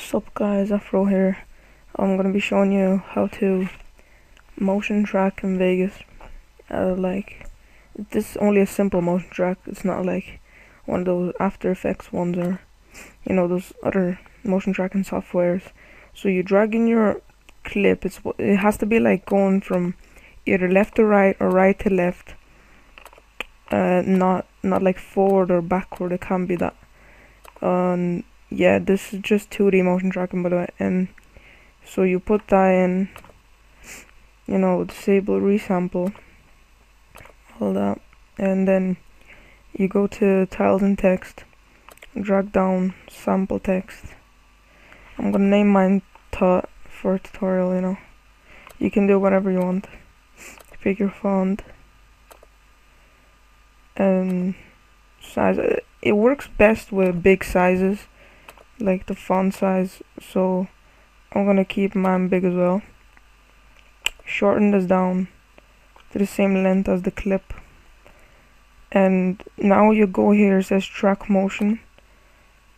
Sup guys, Afro here. I'm gonna be showing you how to motion track in Vegas. This is only a simple motion track. It's not like one of those After Effects ones or those other motion tracking softwares. So you drag in your clip. It has to be like going from either left to right or right to left. Not like forward or backward. It can't be that. Yeah, this is just 2D motion tracking, by the way. And so you put that in, disable resample, all that, and then you go to tiles and text, drag down sample text. I'm gonna name mine taught for a tutorial. You can do whatever you want. Pick your font and size. It works best with big sizes, like the font size, so I'm gonna keep mine big as well. Shorten this down to the same length as the clip, and now you go here, it says track motion.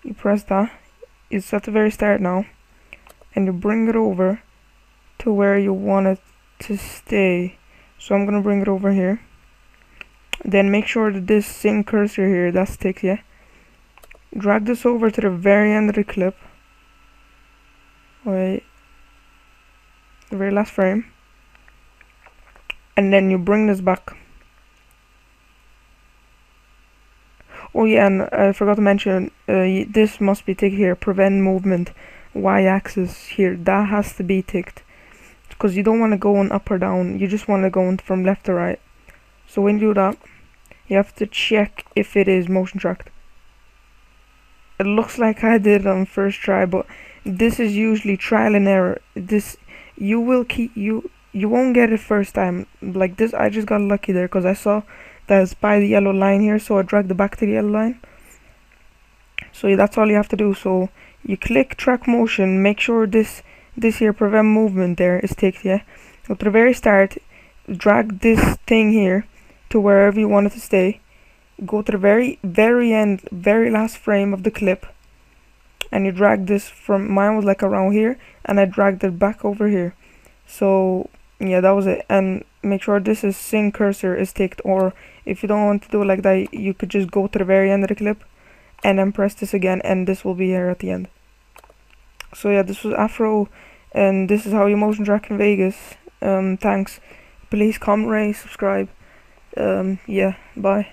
You press that. It's at the very start now, and you bring it over to where you want it to stay. So I'm gonna bring it over here. Then make sure that this sync cursor here, that's ticked, yeah. Drag this over to the very end of the clip. Wait. The very last frame. And then you bring this back. Oh yeah, and I forgot to mention, this must be ticked here. Prevent movement, y-axis here. That has to be ticked. Because you don't want to go on up or down. You just want to go from left to right. So when you do that, you have to check if it is motion tracked. It looks like I did it on first try, but this is usually trial and error. You won't get it first time. Like this, I just got lucky there because I saw that it's by the yellow line here, so I dragged it back to the yellow line. So yeah, that's all you have to do. So you click track motion, make sure this here prevent movement there is ticked, yeah. So to the very start, drag this thing here to wherever you want it to stay. Go to the very end, very last frame of the clip, and you drag this from, mine was like around here, and I dragged it back over here. So yeah, that was it. And make sure this is sync cursor is ticked, or if you don't want to do it like that, you could just go to the very end of the clip and then press this again, and this will be here at the end. So yeah, this was Afro, and this is how you motion track in Vegas. Thanks. Please comment, rate, subscribe. Yeah, bye.